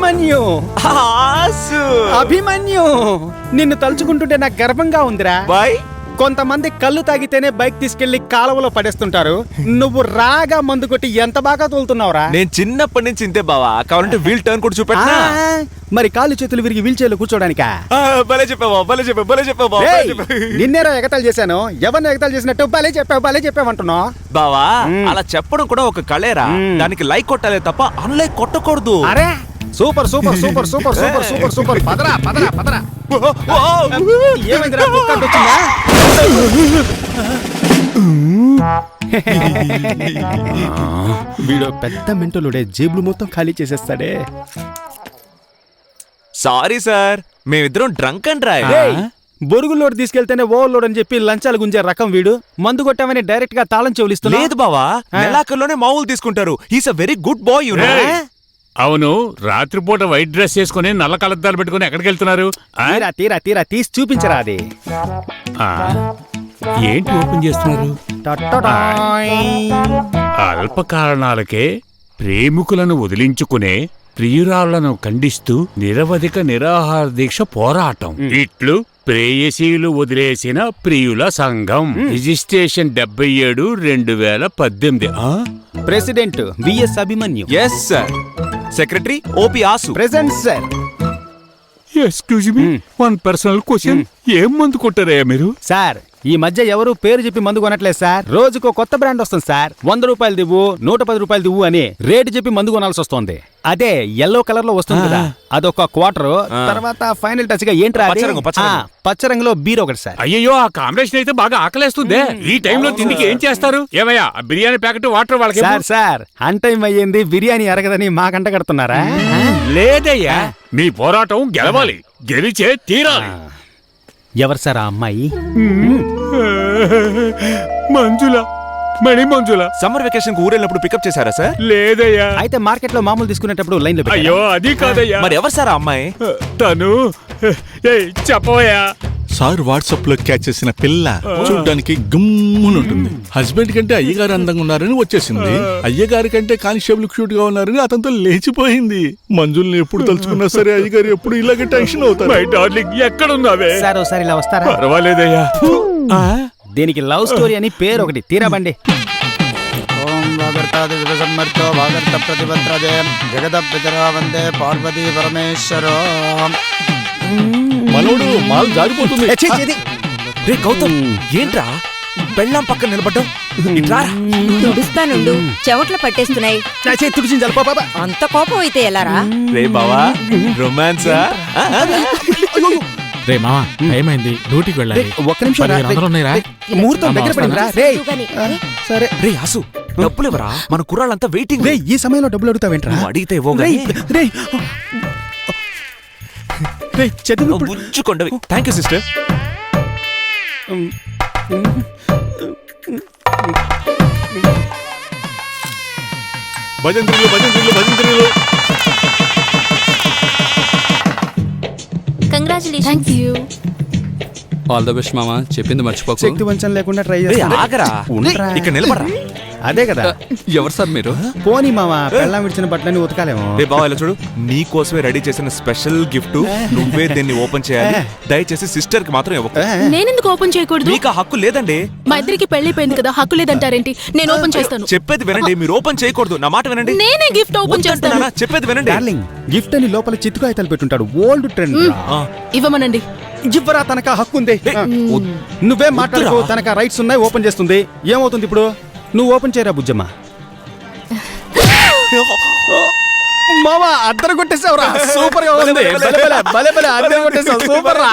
అభిమన్యు ఆసు అభిమన్యు నిన్ను తలుచుకుంటుంటే నాకు గర్వంగా ఉందిరా. బాయ్. కొంతమంది కళ్ళు తాగితేనే బైక్ తీసుకెళ్లి కాలువలో పడేస్తుంటారు. నువ్వు రాగా మందు కొట్టి ఎంత బాగా తోలుతున్నావురా. నేను చిన్నప్పటి నుంచి ఇంతే బావా. కావాలంటే వీల్ టర్న్ కూడా చూపెట్టనా? మరి కాళ్ళు చేతులు విరిగి వీల్ చైర్లో కూర్చోడానికా? భలే చెప్పావా, భలే చెప్పావు, భలే చెప్పావు ఏయ్, నిన్నేరా ఎగతాలు చేశాను. ఎవరిని ఎగతాలు చేసినట్టు భలే చెప్పావు అంటున్నావు బావా. అలా చెప్పడం కూడా ఒక కళేరా. దానికి లైక్ కొట్టాలే తప్ప అన్లైక్ కొట్టకూడదు. అరే super super super super super super super పదరా పదరా పదరా. ఏమైందిరా, కుక్క అడ్డొచ్చిందా? వీడు పెద్ద మెంటలుడే, జేబులు మొత్తం ఖాళీ చేసేస్తాడే. సారీ సార్, మేమిద్దరం డ్రంక్ అండ్ డ్రైవ్. బొరుగు లోడ్ తీసుకెళ్తేనే ఓవర్ లోడ్ అని చెప్పి లంచాలు గుంజే రకం వీడు. మందు కొట్టామని డైరెక్ట్ గా తాళం చెవులిస్తున్నా. లేదు బావా, నెలాఖరులోనే మామూలు తీసుకుంటారు. He's a very good boy you know. అవును, రాత్రిపూట వైట్ డ్రెస్ చేసుకుని నల్ల కలద్దాలు పెట్టుకుని ఎక్కడికి వెళ్తున్నారు? తీరా తీరా తీరా తీసి చూపించరా అది. ఏంటి ఓపెన్ చేస్తున్నారు? అల్ప కారణాలకే ప్రేమికులను వదిలించుకునే ప్రియురాళ్లను ఖండిస్తూ నిరవధిక నిరాహార దీక్ష పోరాటం. ఇట్లు ప్రేయసీలు వదిలేసిన ప్రియుల సంఘం. Registration 77/2018. President VS Abhimanyu. Yes sir. Secretary OP Aasu. Present sir. Excuse me, one personal question. ఏం మందు కొట్టారయ్యా మీరు? సార్, ఈ మధ్య ఎవరు పేరు చెప్పి మందు కొనట్లేదు సార్. రోజుకో కొత్త బ్రాండ్ వస్తుంది సార్. 100 రూపాయలు దివ్వు, 110 రూపాయలు దివ్వు అని రేటు చెప్పి మందు కొనాల్సి వస్తుంది. అదే ఎల్లో కలర్ లో వస్తుంది కదా, అదొక క్వార్టర్. తర్వాత ఫైనల్ టచ్ గా ఏంట్రా పచ్చ రంగులో బీర్ ఒకటి సార్. అయ్యో, ఆ కాంబినేషన్ అయితే బాగా ఆకలేస్తుంది. ఈ టైంలో తిండికి ఏం చేస్తారు? ఏమయ్యా, బిర్యానీ ప్యాకెట్ వాటర్ వాళ్ళకి. సార్ అన్ టైం అయ్యింది, బిర్యానీ అరగదని మా కంట కడుతున్నారా? లేదయ్యా, మీ పోరాటం గెలవాలి, గెలిచే తీరాలి. ఎవరు సార్ ఆ అమ్మాయి? మంజుల, మణి మంజుల. సమ్మర్ వెకేషన్ కు ఊరెళ్ళినప్పుడు పికప్ చేశారా సార్? లేదయ్యా. అయితే మార్కెట్ లో మామూలు తీసుకునేటప్పుడు లైన్ లో. అయ్యో, అది కాదయ్యా. మరి ఎవరు సార్ ఆ అమ్మాయి? తను చెప్పవయ్యా. సార్ వాట్సాప్ లో క్యాచ్ చేసిన పిల్ల చూడ్డానికి గుమ్మునుంటుంది. హస్బెండ్ కంటే అయ్యగారు అందంగా ఉన్నారని వచ్చేసింది. అయ్యగారి కంటే కానిస్టేబుల్ క్యూట్ గా ఉన్నారని అతనితో లేచిపోయింది. మంజుల్ని ఎప్పుడు తలుచుకున్నా సరే అయ్యగారు ఎప్పుడు ఇలాగే టెన్షన్ అవుతారు. My darling, ఎక్కడున్నావే? సార్ ఒకసారి ఇలా వస్తారా? పర్వాలేదయ్యా. దీనికి లవ్ స్టోరీ అని పేరు ఒకటి. తీరాబండి. వందే పార్వతీ పరమేశ్వరో. మనోడు మాల్ జారిపోతుంది. రే గౌతమ్, ఏంట్రా బెళ్ళం పక్కన నిలబడ్డావు? తుడుస్తానుండు, చెవట్లు పట్టేస్తున్నాయి. అంత కోపం అయితే ఎలారా? రే బావా, రొమాన్సా? రే మావా, టైం అయింది, డ్యూటీకి వెళ్ళాలి. ఒక్క నిమిషం రా. అందరూ ఉన్నాయిరా? ముహూర్తం దగ్గర పడిందిరా. సరే రే ఆసు, డబ్బులు ఇవ్వరా, మన కుర్రాళ్ళంతా వెయిటింగ్. రే, ఈ సమయంలో డబ్బులు అడుగుతావేంట్రా? నువ్వు అడిగితే ఇవ్వవు. బుజ్జుకొండవి. Thank you sister. భజంత్రులు భజంత్రులు భజంత్రులు. కంగ్రాచులేషన్స్. ఆల్ ద బెస్ట్ మామా, చెప్పింది మర్చిపోకు. శక్తి వంచన లేకుండా ట్రై రే చేస్తా. ఆగరా, ఇక్కడ నిలబడరా. అదే కదా. ఎవరు సార్ మీరు? పోనీ మావా, పెళ్ళాం విడిచిన బట్టలని ఉతకాలేమో. రే బావా, ఇలా చూడు, నీ కోసమే రెడీ చేసిన స్పెషల్ గిఫ్ట్. నువ్వే దీన్ని ఓపెన్ చేయాలి. దయచేసి సిస్టర్ కి మాత్రం ఇవ్వకు. నేనెందుకు ఓపెన్ చేయకూడదు? మీకు హక్కు లేదండి. మా ఇద్దరికి పెళ్లిపోయింది కదా, హక్కు లేదంటారేంటి? నేను ఓపెన్ చేస్తాను. చెప్పేది వినండి, మీరు ఓపెన్ చేయకూడదు. నా మాట వినండి. నేనే గిఫ్ట్ ఓపెన్ చేస్తాను. చెప్పేది వినండి. డార్లింగ్, గిఫ్ట్ అని లోపల చిత్తుకాయతలు పెట్టుంటాడు. Old trend. ఇవ్వమనండి. ఇవ్వరా, తనక హక్కు ఉంది. నువ్వేం మాట్లాడుకో, తనక రైట్స్ ఉన్నాయి. ఓపెన్ చేస్తుంది. ఏమవుతుంది ఇప్పుడు? నువ్వు ఓపెన్ చేయరా బుజ్జమ్మ. మావా, అద్దరు కొట్టేసావురా. సూపర్ గా ఉంది. భలే భలే భలే భలే అద్దరు కొట్టేసావు. సూపర్ రా.